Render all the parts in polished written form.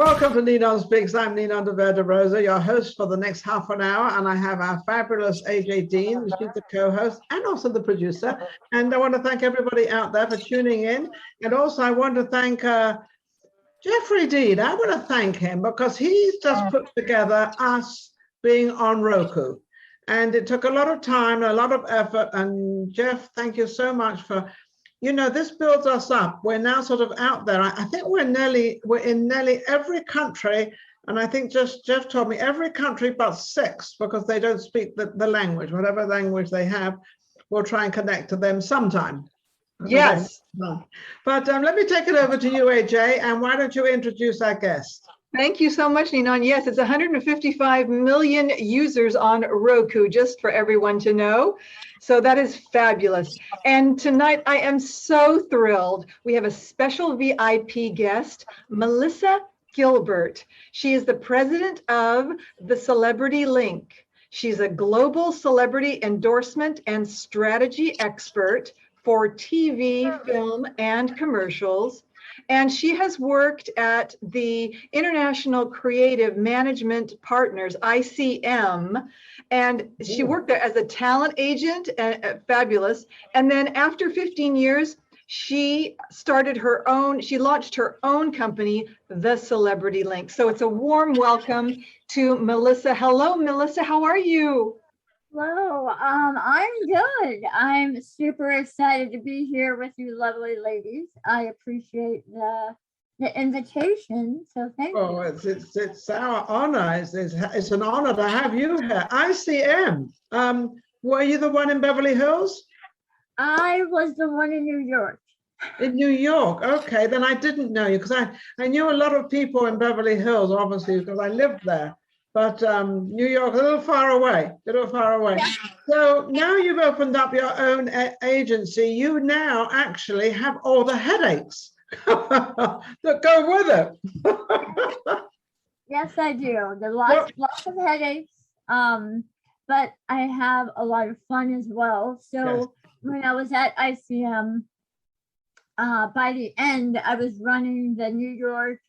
Welcome to NinonSpeaks. I'm Ninon de Rosa, your host for the next half an hour, and I have our fabulous AJ Dean, she's the co-host and also the producer. And I want to thank everybody out there for tuning in. And also I want to thank Jeffrey Dean. I want to thank him because he's just put together us being on Roku. And it took a lot of time, a lot of effort. And Jeff, thank you so much for, you know, this builds us up. We're now sort of out there. I think we're in nearly every country. And I think just Jeff told me every country but 6, because they don't speak the language, whatever language they have, we'll try and connect to them sometime. Yes. But let me take it over to you, AJ, and why don't you introduce our guest? Thank you so much, Ninon. Yes, it's 155 million users on Roku, just for everyone to know. So that is fabulous. And tonight I am so thrilled. We have a special VIP guest, Melissa Gilbert. She is the president of the Celebrity Link. She's a global celebrity endorsement and strategy expert for TV, film, and commercials. And she has worked at the International Creative Management Partners, ICM, and she worked there as a talent agent, fabulous. And then after 15 years, she launched her own company, The Celebrity Link. So it's a warm welcome to Melissa. Hello, Melissa, how are you? Hello, I'm good. I'm super excited to be here with you lovely ladies. I appreciate the invitation, so thank you. Oh, it's our honor. It's an honor to have you here. ICM, were you the one in Beverly Hills? I was the one in New York. In New York, okay, then I didn't know you, because I knew a lot of people in Beverly Hills, obviously, because I lived there. But New York, a little far away. Yeah. So now you've opened up your own agency. You now actually have all the headaches that go with it. Yes, I do. There are lots of headaches, but I have a lot of fun as well. So when I was at ICM, by the end, I was running the New York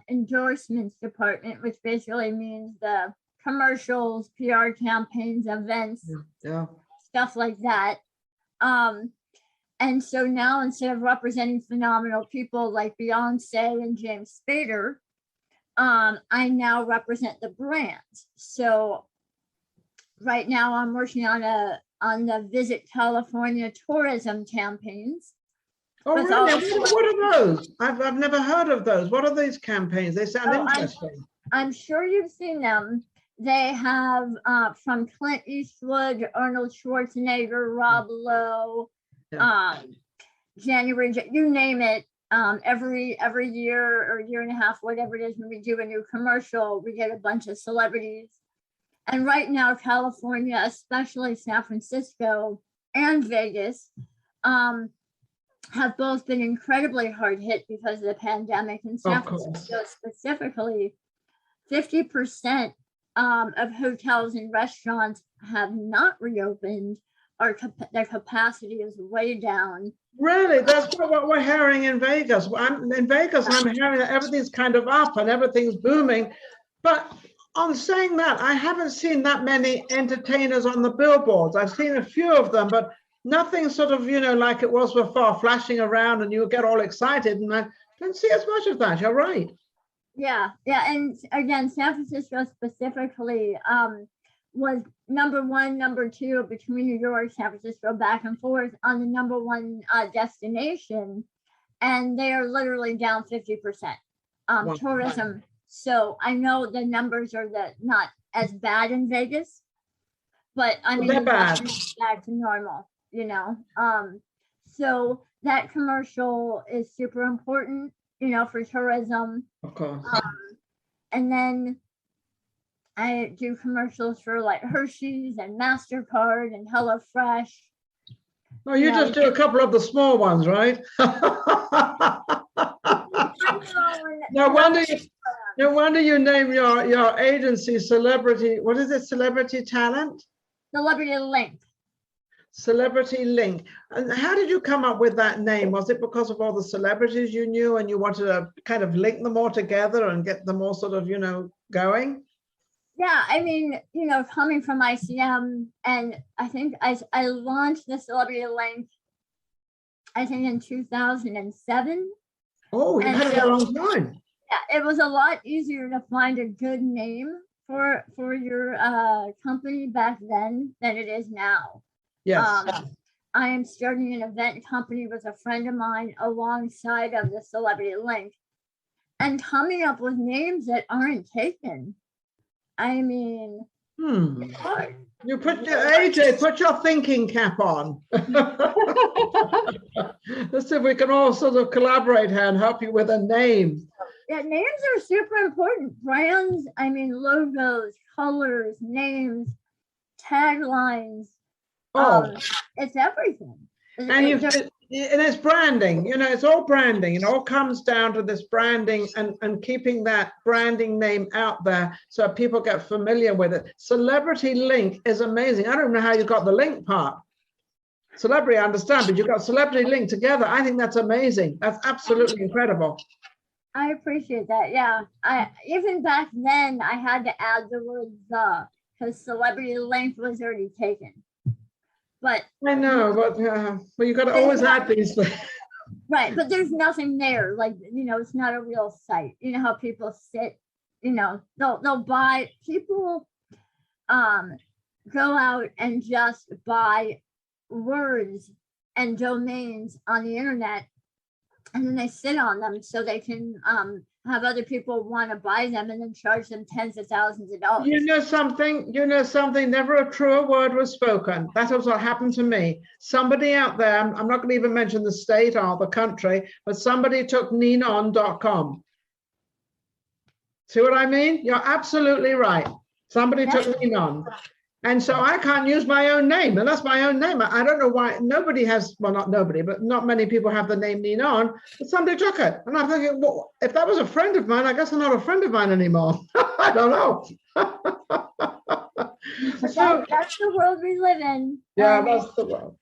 endorsements department, which basically means the commercials, PR campaigns, events, stuff like that. And so now, instead of representing phenomenal people like Beyonce and James Spader, I now represent the brand. So right now I'm working on the Visit California tourism campaigns. Oh, really? What are those? I've never heard of those. What are these campaigns? They sound interesting. I'm sure you've seen them. They have from Clint Eastwood, Arnold Schwarzenegger, Rob Lowe, January, you name it. Every year or year and a half, whatever it is, when we do a new commercial, we get a bunch of celebrities. And right now, California, especially San Francisco and Vegas, have both been incredibly hard hit because of the pandemic. In San Francisco specifically, 50% of hotels and restaurants have not reopened, or their capacity is way down. Really? That's what we're hearing in Vegas. In Vegas, I'm hearing that everything's kind of up and everything's booming. But on saying that, I haven't seen that many entertainers on the billboards. I've seen a few of them, but nothing sort of, like it was before, flashing around and you get all excited. And I don't see as much of that. You're right. Yeah. And again, San Francisco specifically was number 1, number 2 between New York, San Francisco, back and forth on the number 1 destination. And they are literally down 50% tourism. So I know the numbers are not as bad in Vegas, but I mean, back to normal. So that commercial is super important, for tourism. Of course. And then I do commercials for like Hershey's and MasterCard and HelloFresh. Oh, you just do a couple of the small ones, right? No wonder you name your agency Celebrity. What is it? Celebrity Talent? Celebrity Link. Celebrity Link. And how did you come up with that name? Was it because of all the celebrities you knew and you wanted to kind of link them all together and get them all sort of, going? Yeah, I mean, coming from ICM, and I think I launched the Celebrity Link, I think in 2007. Oh, you've had it a long time. Yeah, it was a lot easier to find a good name for your company back then than it is now. Yes. I am starting an event company with a friend of mine alongside of the Celebrity Link, and coming up with names that aren't taken. I mean, it's hard. You AJ, put your thinking cap on. Let's see if we can all sort of collaborate here and help you with a name. Yeah, names are super important. Brands, I mean, logos, colors, names, taglines. It's everything. And it's branding, it's all branding. It all comes down to this branding and keeping that branding name out there so people get familiar with it. Celebrity Link is amazing. I don't know how you got the link part. Celebrity, I understand, but you got Celebrity Link together. I think that's amazing. That's absolutely incredible. I appreciate that. Yeah. Even back then I had to add the word "the" because Celebrity Link was already taken. But I know, but you got to always add these things. Right, but there's nothing there. Like, it's not a real site. You know how people sit, they'll buy, people go out and just buy words and domains on the internet, and then they sit on them so they can have other people want to buy them and then charge them tens of thousands of dollars. You know something, never a truer word was spoken. That was what happened to me. Somebody out there, I'm not going to even mention the state or the country, but somebody took Ninon.com. See what I mean? You're absolutely right. Somebody took Ninon. And so I can't use my own name, and that's my own name. I don't know why nobody has, well, not nobody, but not many people have the name Ninon, but somebody took it. And I'm thinking, well, if that was a friend of mine, I guess I'm not a friend of mine anymore. I don't know. So that's the world we live in. Yeah, that's the world.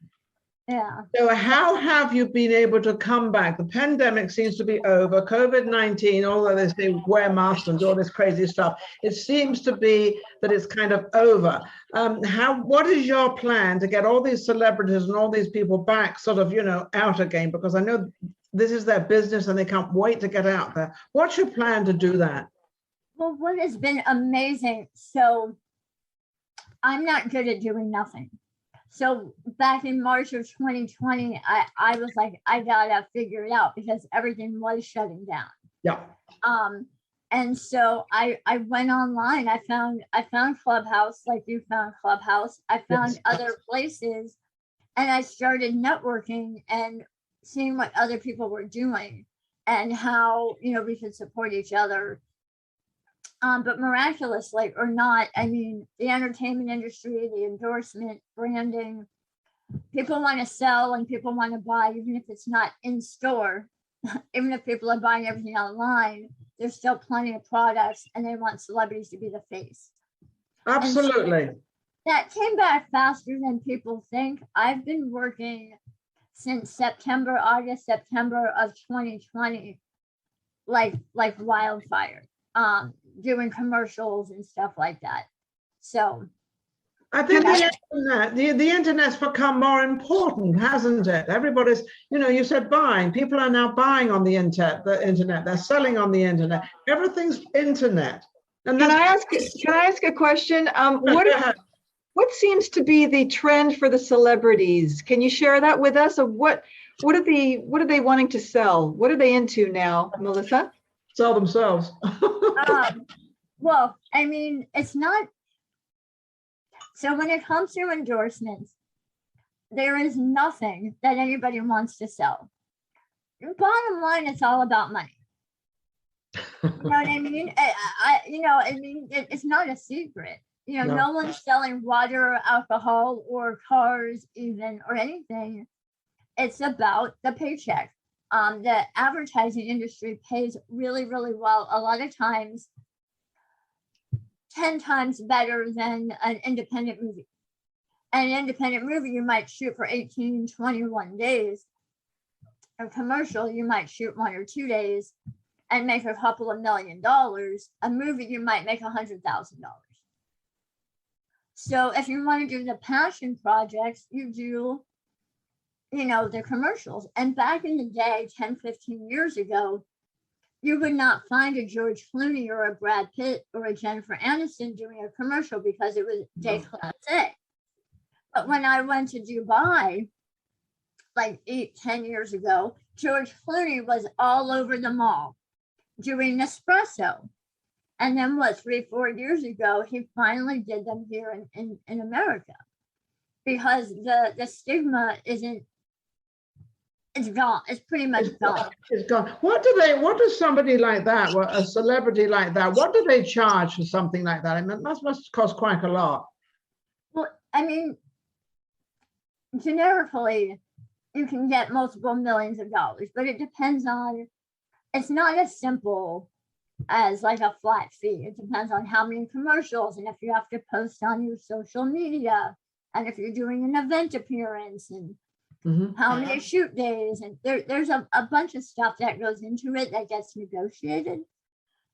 Yeah. So how have you been able to come back? The pandemic seems to be over. COVID-19, although they say wear masks and do all this crazy stuff, it seems to be that it's kind of over. What is your plan to get all these celebrities and all these people back sort of, out again? Because I know this is their business and they can't wait to get out there. What's your plan to do that? Well, what has been amazing, so I'm not good at doing nothing. So back in March of 2020, I was like, I gotta figure it out because everything was shutting down. Yeah. And so I went online. I found Clubhouse, like you found Clubhouse. I found other places, and I started networking and seeing what other people were doing and how we could support each other. But miraculously or not, I mean, the entertainment industry, the endorsement, branding, people want to sell and people want to buy, even if it's not in store, even if people are buying everything online, there's still plenty of products and they want celebrities to be the face. Absolutely. So that came back faster than people think. I've been working since August, September of 2020, like wildfire. Doing commercials and stuff like that. So I think the internet's become more important, hasn't it? Everybody's, you said buying. People are now buying on the internet. They're selling on the internet. Everything's internet. And can I ask a question? What seems to be the trend for the celebrities? Can you share that with us? Of what are they wanting to sell? What are they into now, Melissa? Sell themselves. Well, I mean, it's not. So when it comes to endorsements, there is nothing that anybody wants to sell. Bottom line, it's all about money. You know what I mean? It's not a secret. No one's selling water or alcohol or cars even or anything. It's about the paycheck. The advertising industry pays really, really well. A lot of times, 10 times better than an independent movie. an independent movie you might shoot for 18, 21 days. A commercial you might shoot 1 or 2 days and make a couple of $1 million. A movie you might make $100,000. So if you want to do the passion projects, you do, the commercials. And back in the day, 10, 15 years ago, you would not find a George Clooney or a Brad Pitt or a Jennifer Aniston doing a commercial because it was déclassé. But when I went to Dubai, like 8, 10 years ago, George Clooney was all over the mall doing Nespresso. And then 3, 4 years ago, he finally did them here in America, because the stigma isn't, it's gone. It's pretty much gone. It's gone. What does somebody like that, a celebrity like that, what do they charge for something like that? I mean, that must cost quite a lot. Well, I mean, generically, you can get multiple millions of dollars, but it depends on, it's not as simple as like a flat fee. It depends on how many commercials, and if you have to post on your social media, and if you're doing an event appearance, and how many shoot days, and there's a bunch of stuff that goes into it that gets negotiated.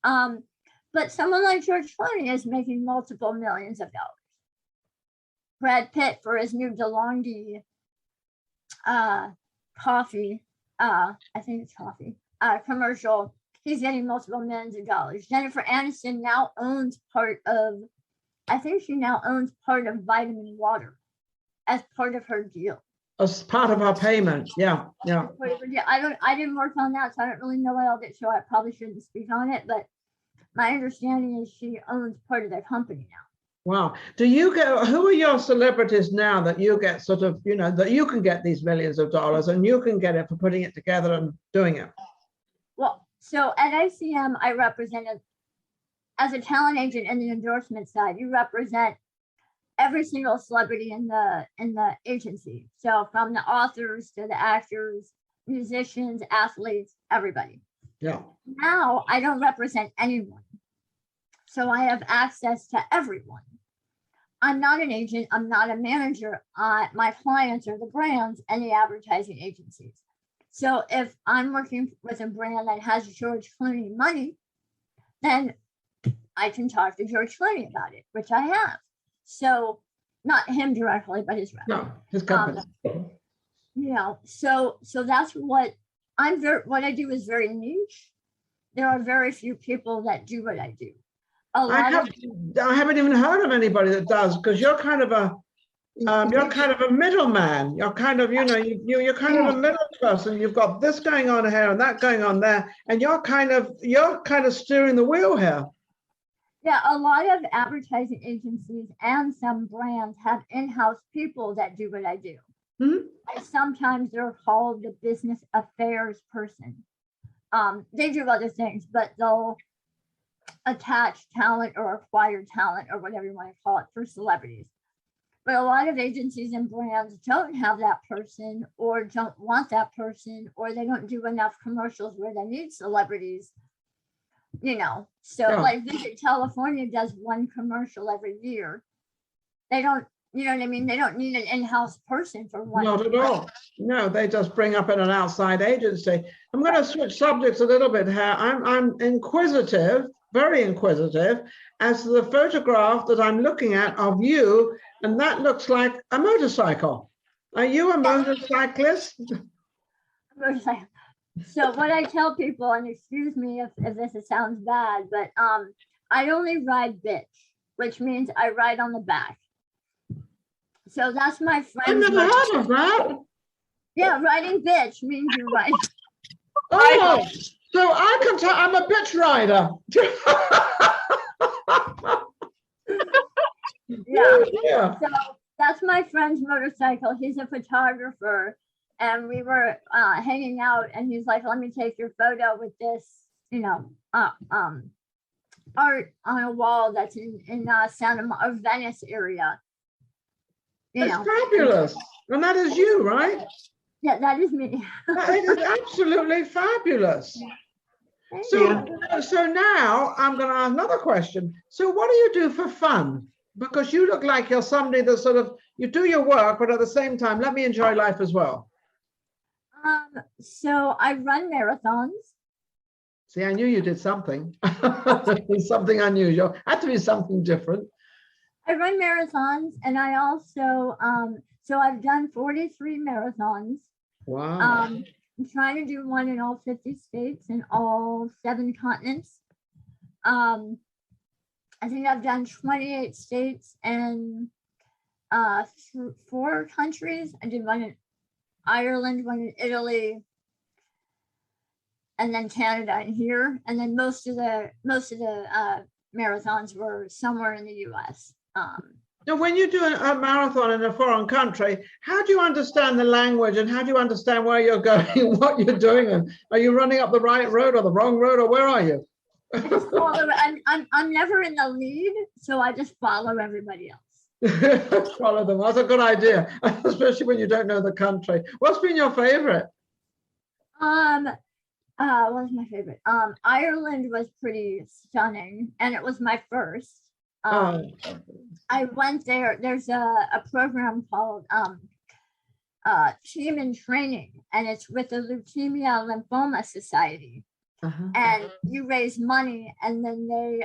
But someone like George Clooney is making multiple millions of dollars. Brad Pitt for his new DeLonghi coffee, I think it's coffee, commercial, he's getting multiple millions of dollars. Jennifer Aniston now owns part of Vitamin Water as part of her deal. As part of our payment, yeah. I didn't work on that, so I don't really know all that, so I probably shouldn't speak on it, but my understanding is she owns part of the company now. Wow. Who are your celebrities now that you get sort of, that you can get these millions of dollars and you can get it for putting it together and doing it? Well, so at ICM, I represented, as a talent agent in the endorsement side, you represent every single celebrity in the agency. So from the authors to the actors, musicians, athletes, everybody. Yeah. Now I don't represent anyone. So I have access to everyone. I'm not an agent. I'm not a manager. My clients are the brands and the advertising agencies. So if I'm working with a brand that has George Clooney money, then I can talk to George Clooney about it, which I have. So not him directly, but his rep. No, his company. So that's what what I do is very niche. There are very few people that do what I do. I haven't even heard of anybody that does, because you're kind of a middleman. You're kind of, you're kind of a middle person. You've got this going on here and that going on there, and you're kind of steering the wheel here. Yeah, a lot of advertising agencies and some brands have in-house people that do what I do. Sometimes they're called the business affairs person. They do other things, but they'll attach talent or acquire talent or whatever you want to call it for celebrities. But a lot of agencies and brands don't have that person, or don't want that person, or they don't do enough commercials where they need celebrities. Like Visit California does one commercial every year. They don't, they don't need an in-house person for one. Not at all. No, they just bring up in an outside agency. I'm going to switch subjects a little bit here. I'm inquisitive, very inquisitive, as to the photograph that I'm looking at of you, and that looks like a motorcycle. Are you a motorcyclist? Motorcycle. So what I tell people, and excuse me if this sounds bad, but I only ride bitch, which means I ride on the back. So that's my friend. I've never heard of that. Yeah, riding bitch means you ride. Oh, so I can tell I'm a bitch rider. Yeah. So that's my friend's motorcycle. He's a photographer. And we were hanging out, and he's like, "Let me take your photo with this, art on a wall that's in Venice area." That's fabulous, and that is you, right? Yeah, that is me. It is absolutely fabulous. So now I'm going to ask another question. So, what do you do for fun? Because you look like you're somebody that sort of, you do your work, but at the same time, let me enjoy life as well. So I run marathons. See, I knew you did something. Something unusual. Had to be something different. I run marathons, and I also, so I've done 43 marathons. Wow. I'm trying to do one in all 50 states and all 7 continents. I think I've done 28 states and 4 countries. I did one in Ireland, one in Italy, and then Canada and here. And then most of the marathons were somewhere in the US. Now, when you do a marathon in a foreign country, how do you understand the language and how do you understand where you're going and what you're doing? And are you running up the right road or the wrong road, or where are you? I just follow, I'm never in the lead, so I just follow everybody else. Follow them. That's a good idea, especially when you don't know the country. What's been your favorite? What was my favorite? Ireland was pretty stunning, and it was my first. I went there. There's a program called Team in Training, and it's with the Leukemia Lymphoma Society. And you raise money, and then they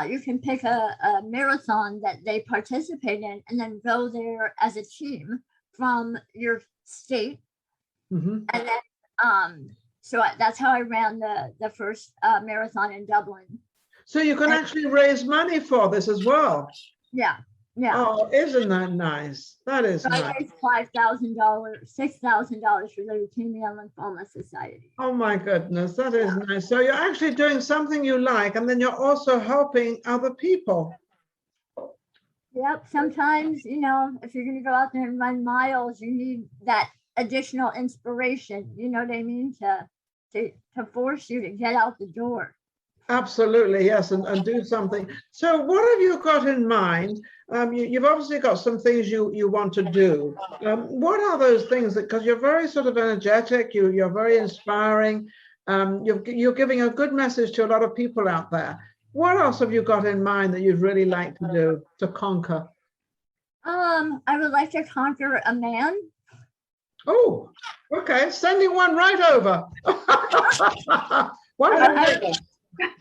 you can pick a marathon that they participate in, and then go there as a team from your state. And then so that's how I ran the first marathon in Dublin. So you can actually raise money for this as well. Yeah. Yeah. Oh, isn't that nice? That is so nice. I raised $5,000, $6,000 for the Leukemia Lymphoma Society. Oh my goodness, that is nice. So you're actually doing something you like, and then you're also helping other people. Yep. Sometimes, you know, if you're going to go out there and run miles, you need that additional inspiration. You know what I mean? To force you to get out the door. Absolutely, yes, and do something. So what have you got in mind? You've obviously got some things you want to do. What are those things that, because you're very sort of energetic, you're very inspiring, you're giving a good message to a lot of people out there. What else have you got in mind that you'd really like to do, to conquer? I would like to conquer a man. Oh, okay, sending one right over.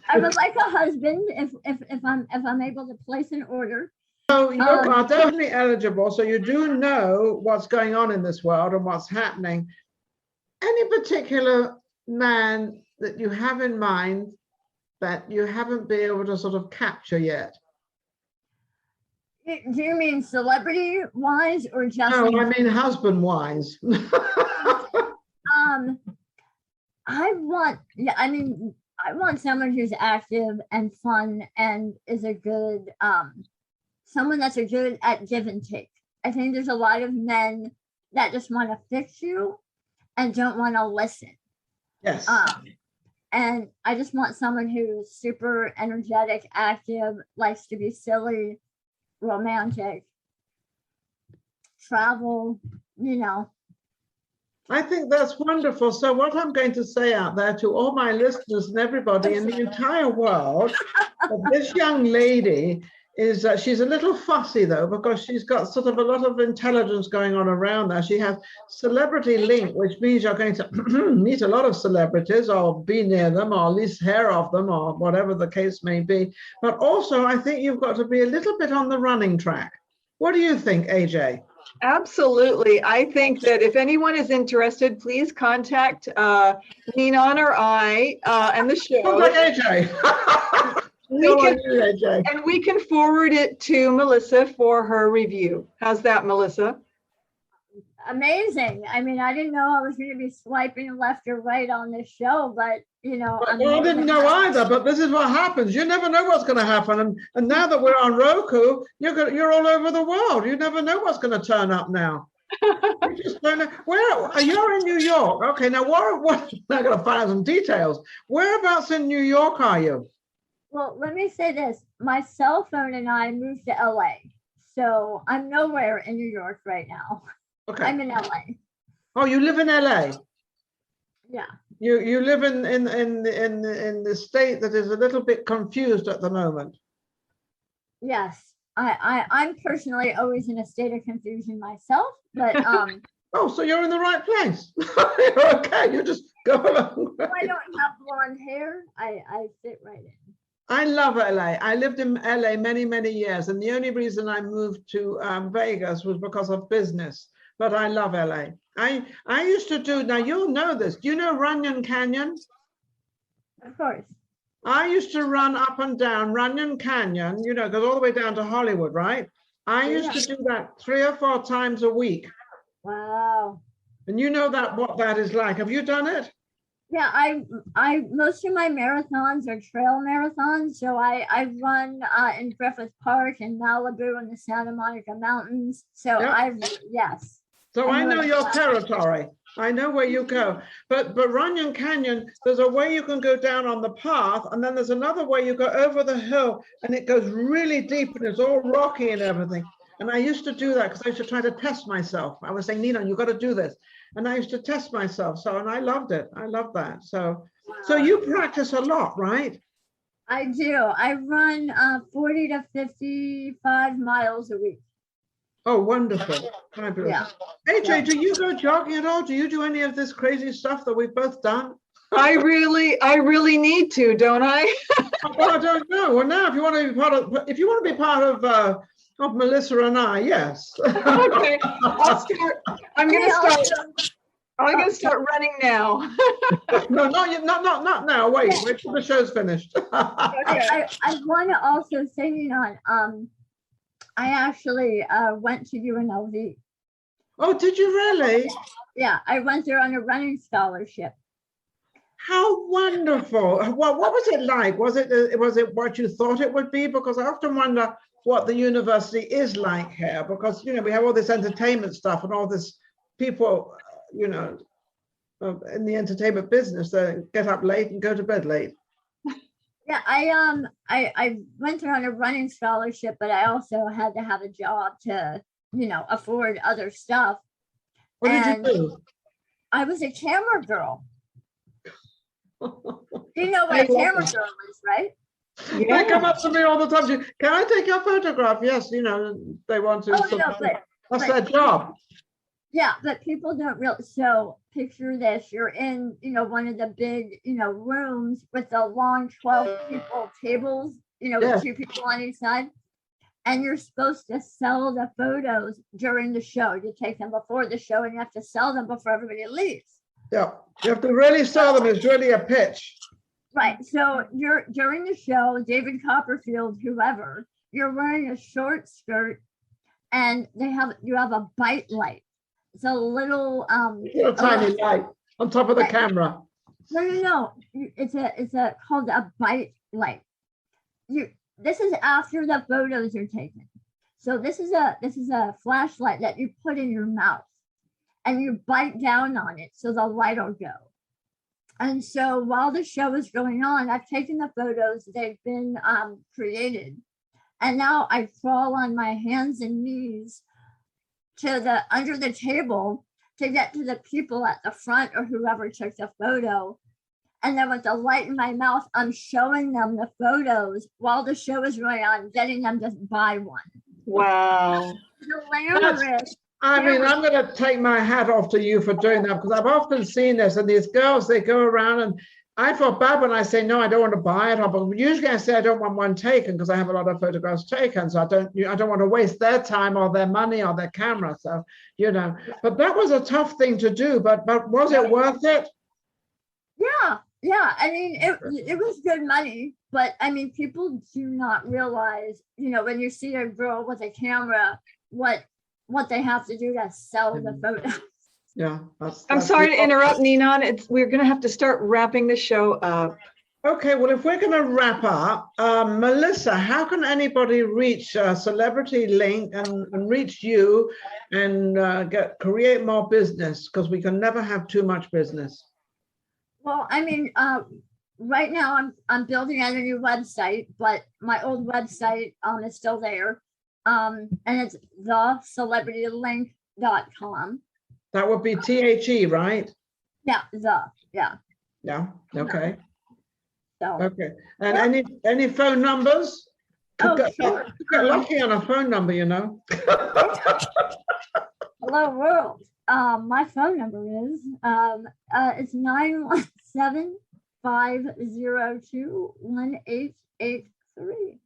I would like a husband if I'm able to place an order. So you are definitely eligible. So you do know what's going on in this world and what's happening. Any particular man that you have in mind that you haven't been able to sort of capture yet? Do you mean celebrity wise or just? No, I mean husband wise. I want someone who's active and fun and is a good, someone that's a good at give and take. I think there's a lot of men that just want to fix you and don't want to listen. Yes. And I just want someone who's super energetic, active, likes to be silly, romantic, travel, you know. I think that's wonderful. So what I'm going to say out there to all my listeners and everybody in the entire world, this young lady is, she's a little fussy though, because she's got sort of a lot of intelligence going on around there. She has celebrity link, which means you're going to meet a lot of celebrities or be near them or at least hear of them or whatever the case may be. But also I think you've got to be a little bit on the running track. What do you think, AJ? Absolutely. I think that if anyone is interested, please contact Ninon or I and the show. Contact AJ. And we can forward it to Melissa for her review. How's that, Melissa? Amazing. I mean, I didn't know I was going to be swiping left or right on this show, but you know. Well, I didn't know either, but this is what happens. You never know what's going to happen. And now that we're on Roku, you're all over the world. You never know what's going to turn up now. You just don't know. Where you're in New York? Okay, now what? I got to find out some details. Whereabouts in New York are you? Well, let me say this. My cell phone and I moved to LA, so I'm nowhere in New York right now. Okay. I'm in LA. Oh, you live in LA? Yeah. You live in the state that is a little bit confused at the moment. Yes. I'm personally always in a state of confusion myself, but Oh, so you're in the right place. You're okay. You just go along. I don't have blonde hair. I fit right in. I love LA. I lived in LA many, many years, and the only reason I moved to Vegas was because of business. But I love LA. I used to do, now you'll know this. Do you know Runyon Canyon? Of course. I used to run up and down Runyon Canyon, you know, goes all the way down to Hollywood, right? I used to do that 3 or 4 times a week. Wow. And you know that what that is like. Have you done it? Yeah, I most of my marathons are trail marathons. So I run in Griffith Park and Malibu and the Santa Monica Mountains. So Yep. yes. So I know your territory. I know where you go. But Runyon Canyon, there's a way you can go down on the path, and then there's another way you go over the hill, and it goes really deep, and it's all rocky and everything. And I used to do that because I used to try to test myself. I was saying, Ninon, you've got to do this. And I used to test myself. So, and I loved it. I love that. So, so you practice a lot, right? I do. I run 40 to 55 miles a week. Oh, wonderful. Fabulous. Yeah. AJ, do you go jogging at all? Do you do any of this crazy stuff that we've both done? I really need to, don't I? Well, I don't know. Well, now, if you want to be part of Melissa and I, yes. Okay, I'm gonna start running now. No, not now. Wait till the show's finished. I want to also say, Ninon, I actually went to UNLV. Oh, did you really? Yeah, I went there on a running scholarship. How wonderful. What was it like? Was it what you thought it would be? Because I often wonder what the university is like here, because, you know, we have all this entertainment stuff and all this people, you know, in the entertainment business that get up late and go to bed late. Yeah, I went there on a running scholarship, but I also had to have a job to, you know, afford other stuff. What did you do? I was a camera girl. You know what a camera girl is, right? Yeah. They come up to me all the time. Can I take your photograph? Yes, you know, they want to. Oh, no, that's their job. Yeah, but people don't really. So picture this: you're in, you know, one of the big, you know, rooms with the long 12 people tables, you know, with 2 people on each side, and you're supposed to sell the photos during the show. You take them before the show, and you have to sell them before everybody leaves. Yeah, you have to really sell them. It's really a pitch. Right. So you're during the show, David Copperfield, whoever, you're wearing a short skirt, and you have a bite light. It's a little tiny light on top of the camera. No. It's called a bite light. This is after the photos are taken. So this is a flashlight that you put in your mouth, and you bite down on it so the light will go. And so while the show is going on, I've taken the photos, they've been created. And now I crawl on my hands and knees to under the table to get to the people at the front or whoever took the photo. And then with the light in my mouth, I'm showing them the photos while the show is going on, getting them to buy one. Wow. Hilarious. I mean, I'm going to take my hat off to you for doing that, because I've often seen this, and these girls, they go around, and I feel bad when I say, no, I don't want to buy it. But usually I say I don't want one taken because I have a lot of photographs taken. So I don't want to waste their time or their money or their camera. So, you know, but that was a tough thing to do, but was it worth it? Yeah. I mean, it was good money, but I mean, people do not realize, you know, when you see a girl with a camera, what they have to do to sell the photos. Yeah. I'm sorry to interrupt, Ninon. We're going to have to start wrapping the show up. Okay, well, if we're going to wrap up, Melissa, how can anybody reach Celebrity Link and reach you and create more business? Because we can never have too much business. Well, I mean, right now I'm building out a new website, but my old website is still there. And it's thecelebritylink.com. That would be THE, right? Yeah. Yeah. Okay. So. Okay. And any phone numbers? Oh, Get sure. lucky on a phone number, you know. Hello, world. My phone number is it's 917-502-1883.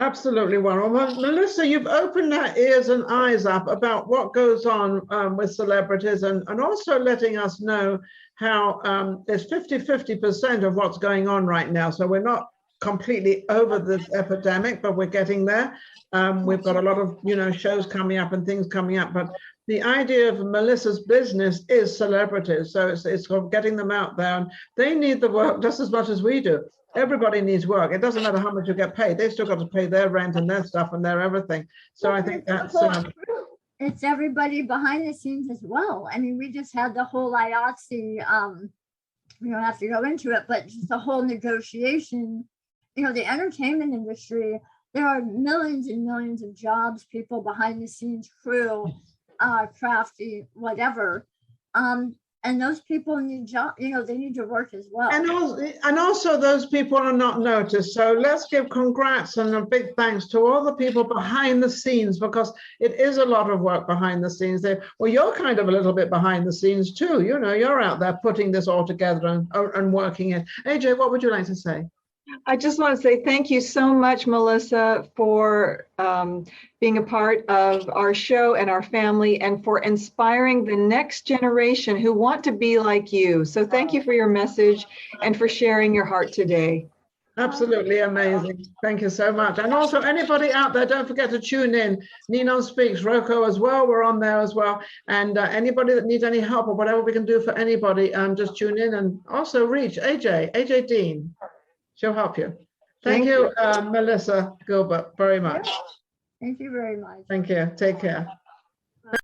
Absolutely wonderful. Well, Melissa, you've opened our ears and eyes up about what goes on with celebrities and also letting us know how there's 50% of what's going on right now. So we're not completely over this epidemic, but we're getting there. We've got a lot of, shows coming up and things coming up, but the idea of Melissa's business is celebrities. So it's getting them out there, and they need the work just as much as we do. Everybody needs work. It doesn't matter how much you get paid. They've still got to pay their rent and their stuff and their everything. So I think that's it's everybody behind the scenes as well. I mean, we just had the whole IATSE, we don't have to go into it, but just the whole negotiation, the entertainment industry, there are millions and millions of jobs, people behind the scenes, crew, crafty, whatever. And those people need job, they need to work as well. And also those people are not noticed. So let's give congrats and a big thanks to all the people behind the scenes, because it is a lot of work behind the scenes. Well, you're kind of a little bit behind the scenes too. You're out there putting this all together and working it. AJ, what would you like to say? I just want to say thank you so much, Melissa, for being a part of our show and our family, and for inspiring the next generation who want to be like you. So thank you for your message and for sharing your heart today. Absolutely amazing. Thank you so much. And also anybody out there, don't forget to tune in. NinonSpeaks, Roku as well. We're on there as well. And anybody that needs any help or whatever we can do for anybody, just tune in, and also reach AJ Dean. She'll help you. Thank you, Melissa Gilbert, very much. Thank you very much. Thank you. Take care. Bye.